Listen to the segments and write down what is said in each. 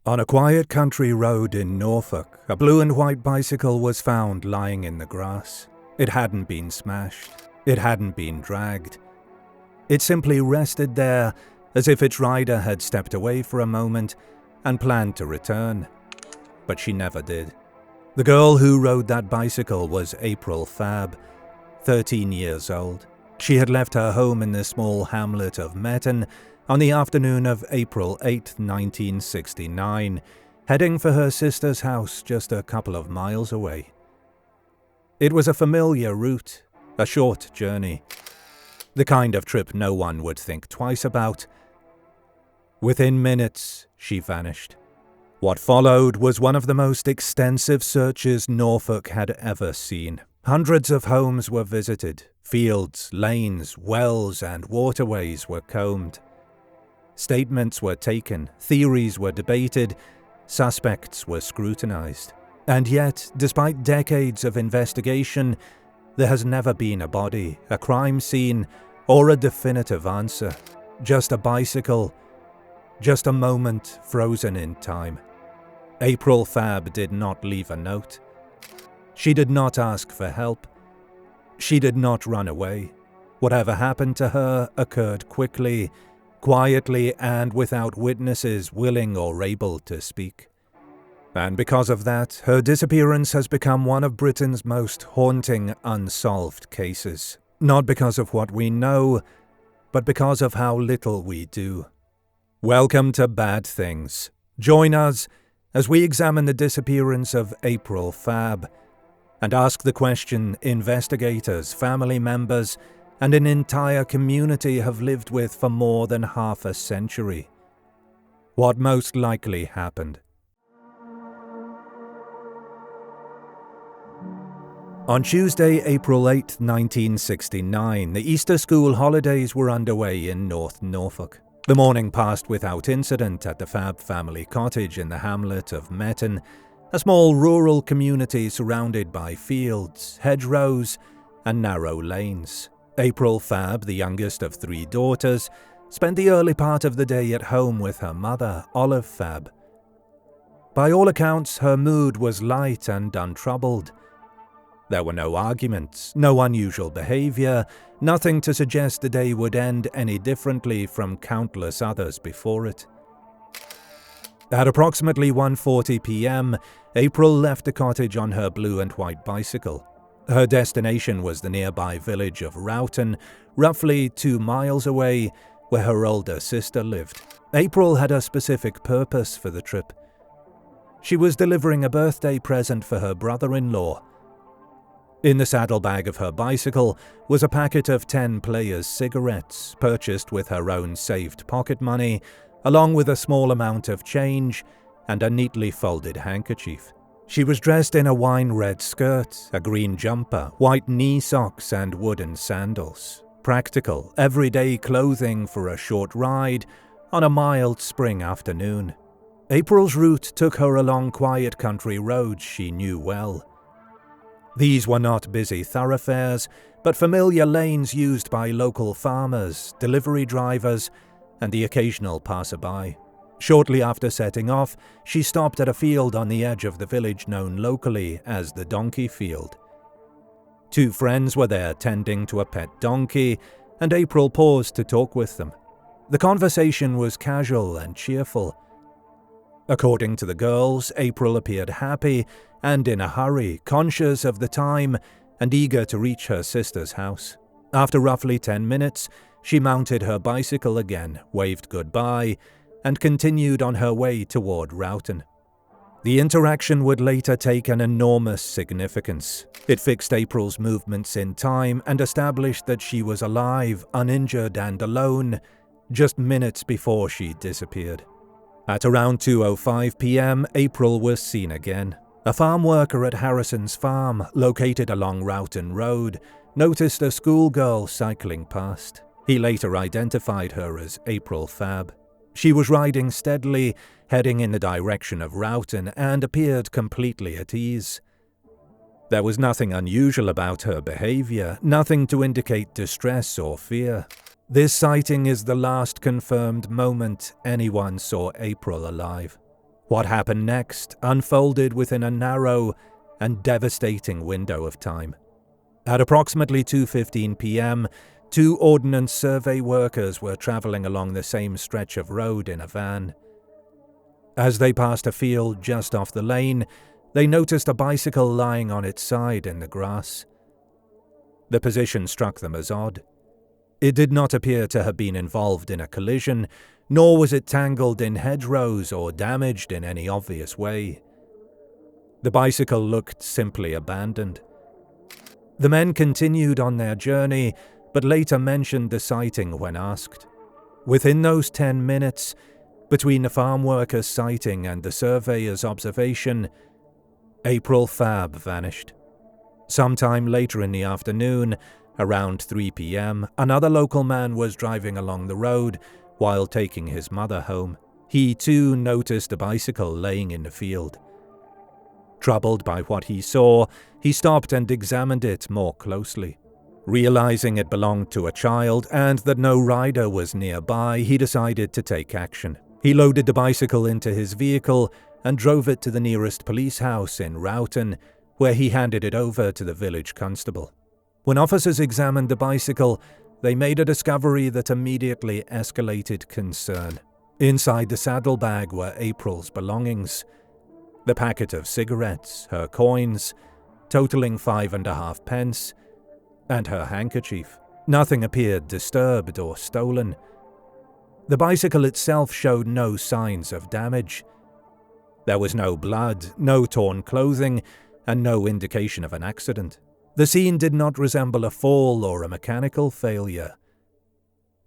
On a quiet country road in Norfolk, a blue and white bicycle was found lying in the grass. It hadn't been smashed. It hadn't been dragged. It simply rested there as if its rider had stepped away for a moment and planned to return. But she never did. The girl who rode that bicycle was April Fabb, 13 years old. She had left her home in the small hamlet of Metten on the afternoon of April 8, 1969, heading for her sister's house just a couple of miles away. It was a familiar route, a short journey, the kind of trip no one would think twice about. Within minutes, she vanished. What followed was one of the most extensive searches Norfolk had ever seen. Hundreds of homes were visited, fields, lanes, wells, and waterways were combed. Statements were taken, theories were debated, suspects were scrutinized. And yet, despite decades of investigation, there has never been a body, a crime scene, or a definitive answer. Just a bicycle, just a moment frozen in time. April Fabb did not leave a note. She did not ask for help. She did not run away. Whatever happened to her occurred quickly, quietly, and without witnesses willing or able to speak. And because of that, her disappearance has become one of Britain's most haunting unsolved cases. Not because of what we know, but because of how little we do. Welcome to Bad Things. Join us as we examine the disappearance of April Fabb and ask the question investigators, family members, and an entire community have lived with for more than half a century. What most likely happened? On Tuesday, April 8, 1969, the Easter school holidays were underway in North Norfolk. The morning passed without incident at the Fabb family cottage in the hamlet of Metten, a small rural community surrounded by fields, hedgerows, and narrow lanes. April Fabb, the youngest of three daughters, spent the early part of the day at home with her mother, Olive Fabb. By all accounts, her mood was light and untroubled. There were no arguments, no unusual behavior, nothing to suggest the day would end any differently from countless others before it. At approximately 1:40 p.m., April left the cottage on her blue and white bicycle. Her destination was the nearby village of Roughton, roughly 2 miles away, where her older sister lived. April had a specific purpose for the trip. She was delivering a birthday present for her brother-in-law. In the saddlebag of her bicycle was a packet of 10 Players cigarettes, purchased with her own saved pocket money, along with a small amount of change and a neatly folded handkerchief. She was dressed in a wine-red skirt, a green jumper, white knee socks, and wooden sandals. Practical, everyday clothing for a short ride on a mild spring afternoon. April's route took her along quiet country roads she knew well. These were not busy thoroughfares, but familiar lanes used by local farmers, delivery drivers, and the occasional passerby. Shortly after setting off, she stopped at a field on the edge of the village known locally as the Donkey Field. 2 friends were there tending to a pet donkey, and April paused to talk with them. The conversation was casual and cheerful. According to the girls, April appeared happy and in a hurry, conscious of the time and eager to reach her sister's house. After roughly 10 minutes, she mounted her bicycle again, waved goodbye, and continued on her way toward Roughton. The interaction would later take an enormous significance. It fixed April's movements in time and established that she was alive, uninjured, and alone just minutes before she disappeared. At around 2:05 p.m., April was seen again. A farm worker at Harrison's farm, located along Roughton Road, noticed a schoolgirl cycling past. He later identified her as April Fabb. She was riding steadily, heading in the direction of Roughton, and appeared completely at ease. There was nothing unusual about her behavior, nothing to indicate distress or fear. This sighting is the last confirmed moment anyone saw April alive. What happened next unfolded within a narrow and devastating window of time. At approximately 2:15 p.m., 2 Ordnance Survey workers were traveling along the same stretch of road in a van. As they passed a field just off the lane, they noticed a bicycle lying on its side in the grass. The position struck them as odd. It did not appear to have been involved in a collision, nor was it tangled in hedgerows or damaged in any obvious way. The bicycle looked simply abandoned. The men continued on their journey, but later mentioned the sighting when asked. Within those 10 minutes, between the farm worker's sighting and the surveyor's observation, April Fabb vanished. Sometime later in the afternoon, around 3 p.m., another local man was driving along the road while taking his mother home. He too noticed a bicycle laying in the field. Troubled by what he saw, he stopped and examined it more closely. Realizing it belonged to a child and that no rider was nearby, he decided to take action. He loaded the bicycle into his vehicle and drove it to the nearest police house in Roughton, where he handed it over to the village constable. When officers examined the bicycle, they made a discovery that immediately escalated concern. Inside the saddlebag were April's belongings: the packet of cigarettes, her coins, totaling 5.5 pence, and her handkerchief. Nothing appeared disturbed or stolen. The bicycle itself showed no signs of damage. There was no blood, no torn clothing, and no indication of an accident. The scene did not resemble a fall or a mechanical failure.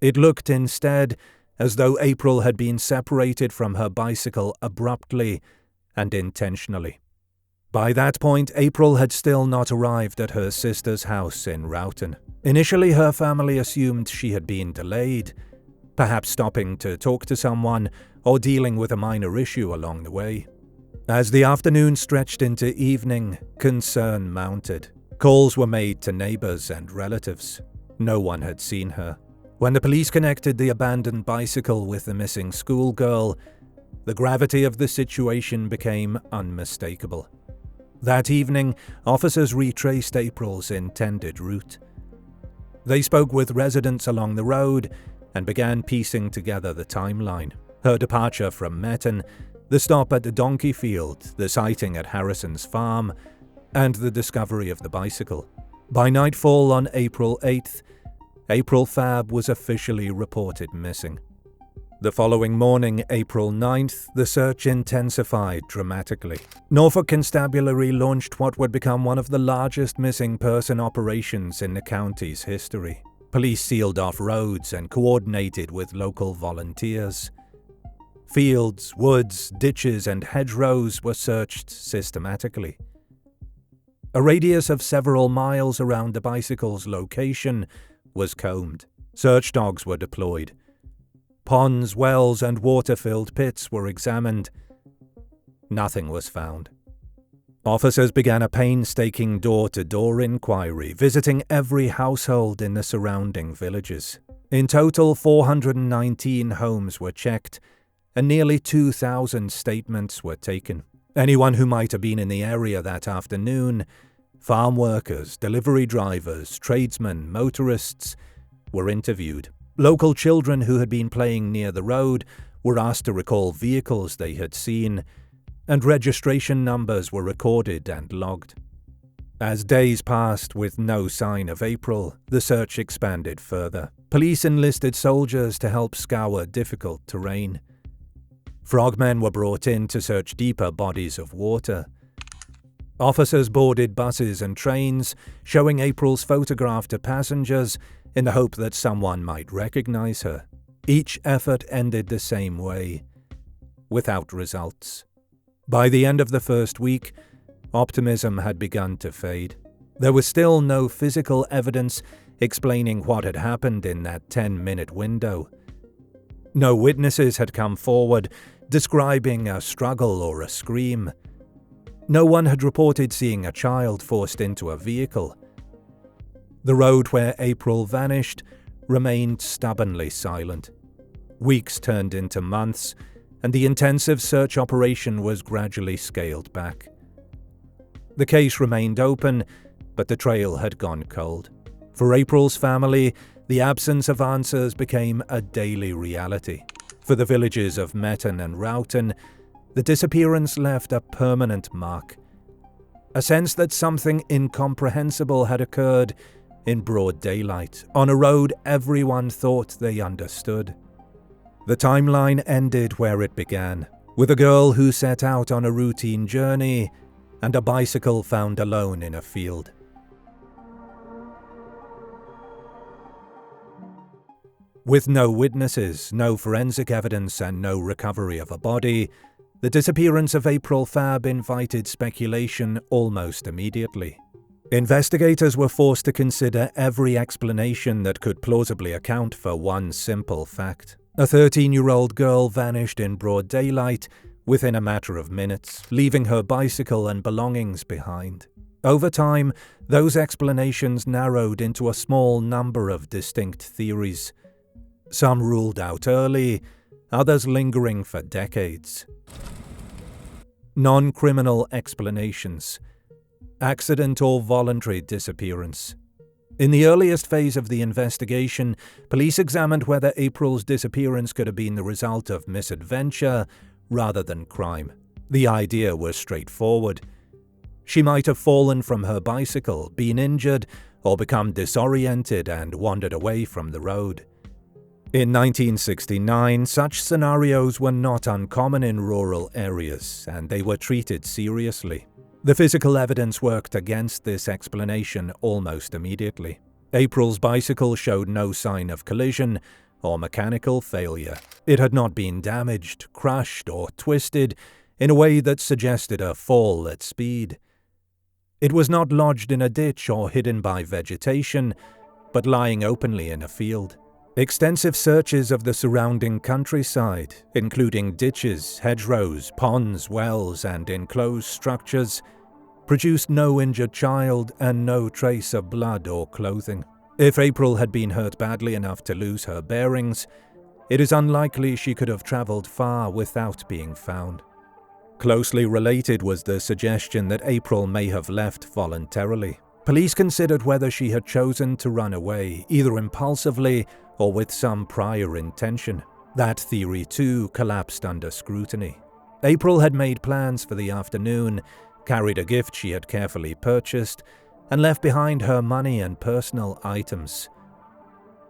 It looked instead as though April had been separated from her bicycle abruptly and intentionally. By that point, April had still not arrived at her sister's house in Roughton. Initially, her family assumed she had been delayed, perhaps stopping to talk to someone or dealing with a minor issue along the way. As the afternoon stretched into evening, concern mounted. Calls were made to neighbors and relatives. No one had seen her. When the police connected the abandoned bicycle with the missing schoolgirl, the gravity of the situation became unmistakable. That evening, officers retraced April's intended route. They spoke with residents along the road and began piecing together the timeline. Her departure from Metton, the stop at the donkey field, the sighting at Harrison's farm, and the discovery of the bicycle. By nightfall on April 8th, April Fabb was officially reported missing. The following morning, April 9th, the search intensified dramatically. Norfolk Constabulary launched what would become one of the largest missing person operations in the county's history. Police sealed off roads and coordinated with local volunteers. Fields, woods, ditches, and hedgerows were searched systematically. A radius of several miles around the bicycle's location was combed. Search dogs were deployed. Ponds, wells, and water-filled pits were examined. Nothing was found. Officers began a painstaking door-to-door inquiry, visiting every household in the surrounding villages. In total, 419 homes were checked, and nearly 2,000 statements were taken. Anyone who might have been in the area that afternoon, farm workers, delivery drivers, tradesmen, motorists, were interviewed. Local children who had been playing near the road were asked to recall vehicles they had seen, and registration numbers were recorded and logged. As days passed with no sign of April, the search expanded further. Police enlisted soldiers to help scour difficult terrain. Frogmen were brought in to search deeper bodies of water. Officers boarded buses and trains, showing April's photograph to passengers in the hope that someone might recognize her. Each effort ended the same way, without results. By the end of the first week, optimism had begun to fade. There was still no physical evidence explaining what had happened in that 10-minute window. No witnesses had come forward describing a struggle or a scream. No one had reported seeing a child forced into a vehicle. The road where April vanished remained stubbornly silent. Weeks turned into months, and the intensive search operation was gradually scaled back. The case remained open, but the trail had gone cold. For April's family, the absence of answers became a daily reality. For the villages of Metten and Routen, the disappearance left a permanent mark. A sense that something incomprehensible had occurred in broad daylight, on a road everyone thought they understood. The timeline ended where it began, with a girl who set out on a routine journey and a bicycle found alone in a field. With no witnesses, no forensic evidence, and no recovery of a body, the disappearance of April Fabb invited speculation almost immediately. Investigators were forced to consider every explanation that could plausibly account for one simple fact. A 13-year-old girl vanished in broad daylight within a matter of minutes, leaving her bicycle and belongings behind. Over time, those explanations narrowed into a small number of distinct theories. Some ruled out early, others lingering for decades. Non-criminal explanations. Accident or voluntary disappearance. In the earliest phase of the investigation, police examined whether April's disappearance could have been the result of misadventure rather than crime. The idea was straightforward. She might have fallen from her bicycle, been injured, or become disoriented and wandered away from the road. In 1969, such scenarios were not uncommon in rural areas, and they were treated seriously. The physical evidence worked against this explanation almost immediately. April's bicycle showed no sign of collision or mechanical failure. It had not been damaged, crushed, or twisted in a way that suggested a fall at speed. It was not lodged in a ditch or hidden by vegetation, but lying openly in a field. Extensive searches of the surrounding countryside, including ditches, hedgerows, ponds, wells, and enclosed structures, produced no injured child and no trace of blood or clothing. If April had been hurt badly enough to lose her bearings, it is unlikely she could have traveled far without being found. Closely related was the suggestion that April may have left voluntarily. Police considered whether she had chosen to run away, either impulsively or with some prior intention. That theory, too, collapsed under scrutiny. April had made plans for the afternoon, carried a gift she had carefully purchased, and left behind her money and personal items.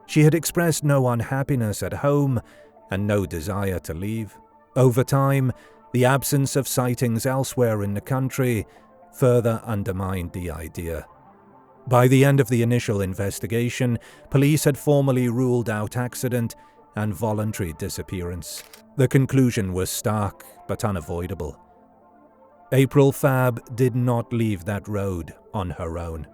She had expressed no unhappiness at home and no desire to leave. Over time, the absence of sightings elsewhere in the country further undermined the idea. By the end of the initial investigation, police had formally ruled out accident and voluntary disappearance. The conclusion was stark but unavoidable. April Fabb did not leave that road on her own.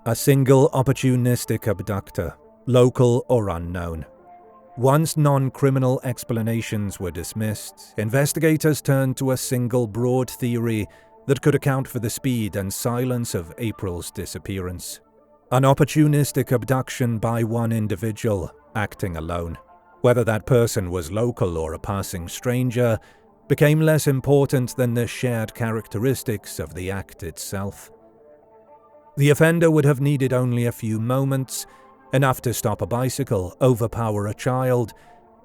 A single opportunistic abductor, local or unknown. Once non-criminal explanations were dismissed, investigators turned to a single broad theory that could account for the speed and silence of April's disappearance. An opportunistic abduction by one individual, acting alone. Whether that person was local or a passing stranger became less important than the shared characteristics of the act itself. The offender would have needed only a few moments, enough to stop a bicycle, overpower a child,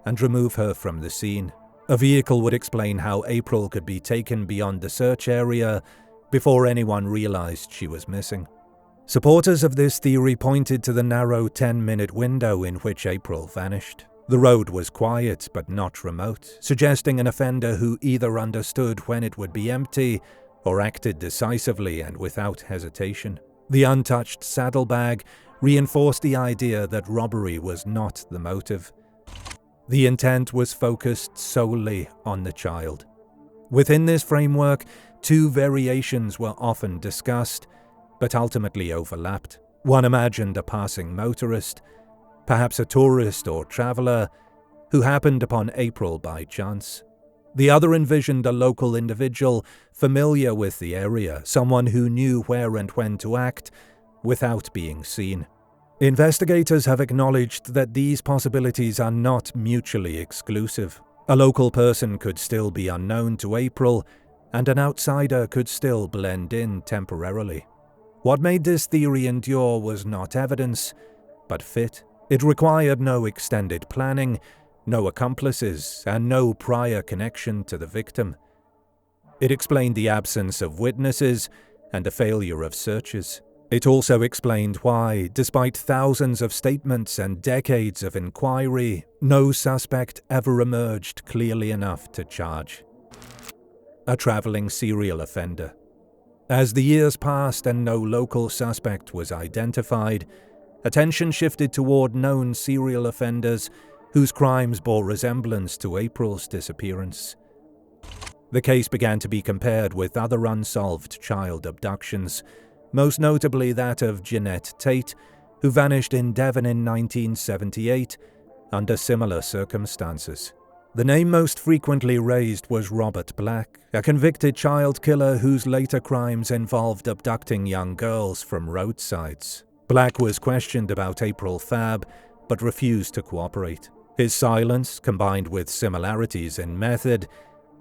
and remove her from the scene. A vehicle would explain how April could be taken beyond the search area before anyone realized she was missing. Supporters of this theory pointed to the narrow 10-minute window in which April vanished. The road was quiet but not remote, suggesting an offender who either understood when it would be empty or acted decisively and without hesitation. The untouched saddlebag reinforced the idea that robbery was not the motive. The intent was focused solely on the child. Within this framework, two variations were often discussed, but ultimately overlapped. One imagined a passing motorist, perhaps a tourist or traveler, who happened upon April by chance. The other envisioned a local individual familiar with the area, someone who knew where and when to act without being seen. Investigators have acknowledged that these possibilities are not mutually exclusive. A local person could still be unknown to April, and an outsider could still blend in temporarily. What made this theory endure was not evidence, but fit. It required no extended planning, no accomplices, and no prior connection to the victim. It explained the absence of witnesses and the failure of searches. It also explained why, despite thousands of statements and decades of inquiry, no suspect ever emerged clearly enough to charge. A traveling serial offender. As the years passed and no local suspect was identified, attention shifted toward known serial offenders whose crimes bore resemblance to April's disappearance. The case began to be compared with other unsolved child abductions, most notably that of Jeanette Tate, who vanished in Devon in 1978 under similar circumstances. The name most frequently raised was Robert Black, a convicted child killer whose later crimes involved abducting young girls from roadsides. Black was questioned about April Fabb, but refused to cooperate. His silence, combined with similarities in method,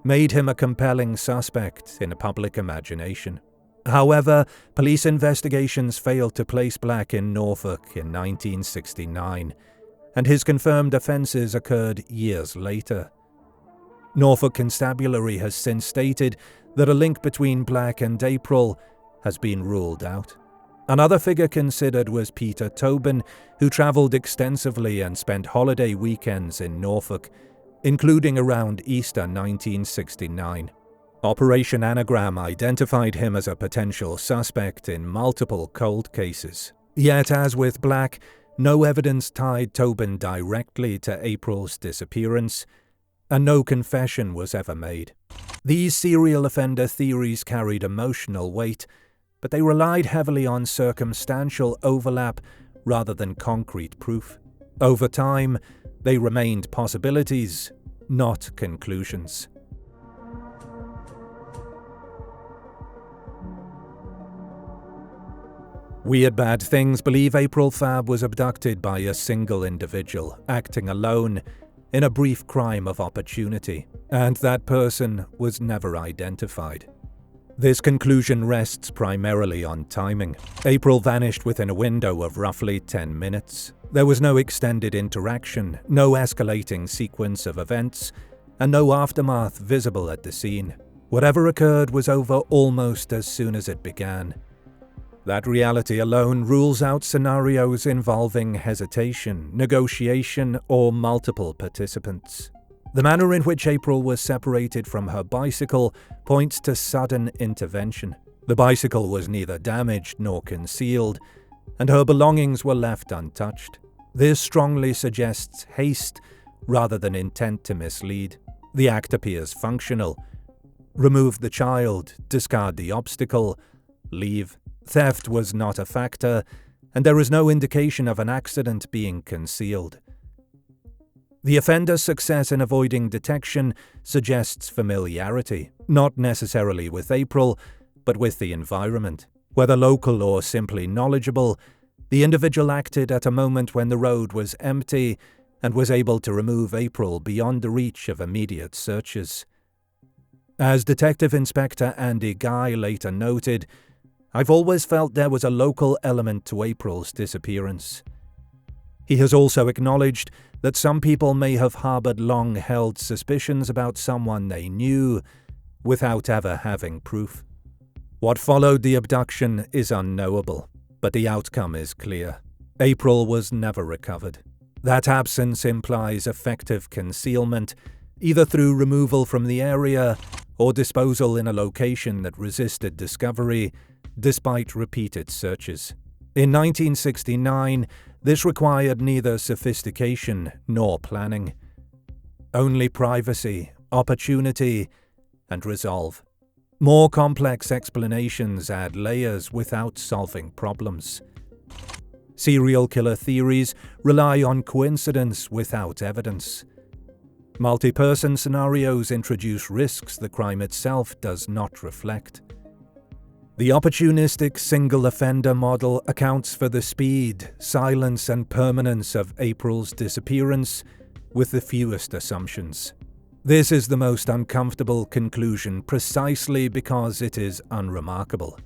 made him a compelling suspect in a public imagination. However, police investigations failed to place Black in Norfolk in 1969, and his confirmed offences occurred years later. Norfolk Constabulary has since stated that a link between Black and April has been ruled out. Another figure considered was Peter Tobin, who travelled extensively and spent holiday weekends in Norfolk, including around Easter 1969. Operation Anagram identified him as a potential suspect in multiple cold cases. Yet, as with Black, no evidence tied Tobin directly to April's disappearance, and no confession was ever made. These serial offender theories carried emotional weight, but they relied heavily on circumstantial overlap rather than concrete proof. Over time, they remained possibilities, not conclusions. Weird Bad Things believe April Fabb was abducted by a single individual, acting alone, in a brief crime of opportunity, and that person was never identified. This conclusion rests primarily on timing. April vanished within a window of roughly 10 minutes. There was no extended interaction, no escalating sequence of events, and no aftermath visible at the scene. Whatever occurred was over almost as soon as it began. That reality alone rules out scenarios involving hesitation, negotiation, or multiple participants. The manner in which April was separated from her bicycle points to sudden intervention. The bicycle was neither damaged nor concealed, and her belongings were left untouched. This strongly suggests haste rather than intent to mislead. The act appears functional. Remove the child, discard the obstacle, leave. Theft was not a factor, and there is no indication of an accident being concealed. The offender's success in avoiding detection suggests familiarity, not necessarily with April, but with the environment. Whether local or simply knowledgeable, the individual acted at a moment when the road was empty and was able to remove April beyond the reach of immediate searches. As Detective Inspector Andy Guy later noted, "I've always felt there was a local element to April's disappearance." He has also acknowledged that some people may have harbored long-held suspicions about someone they knew without ever having proof. What followed the abduction is unknowable, but the outcome is clear. April was never recovered. That absence implies effective concealment, either through removal from the area or disposal in a location that resisted discovery, despite repeated searches. In 1969, this required neither sophistication nor planning. Only privacy, opportunity, and resolve. More complex explanations add layers without solving problems. Serial killer theories rely on coincidence without evidence. Multi-person scenarios introduce risks the crime itself does not reflect. The opportunistic single offender model accounts for the speed, silence, and permanence of April's disappearance with the fewest assumptions. This is the most uncomfortable conclusion precisely because it is unremarkable.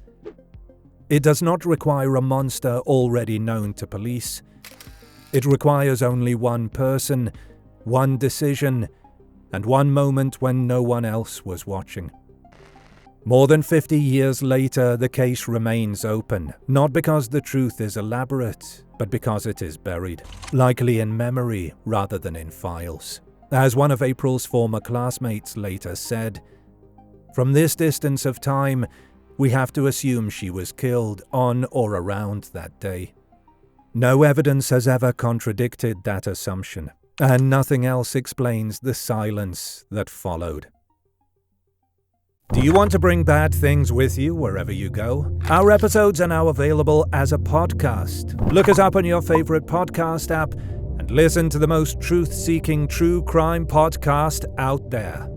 It does not require a monster already known to police. It requires only one person, one decision, and one moment when no one else was watching. More than 50 years later, the case remains open, not because the truth is elaborate, but because it is buried, likely in memory rather than in files. As one of April's former classmates later said, "From this distance of time, we have to assume she was killed on or around that day." No evidence has ever contradicted that assumption, and nothing else explains the silence that followed. Do you want to bring bad things with you wherever you go? Our episodes are now available as a podcast. Look us up on your favorite podcast app and listen to the most truth-seeking true crime podcast out there.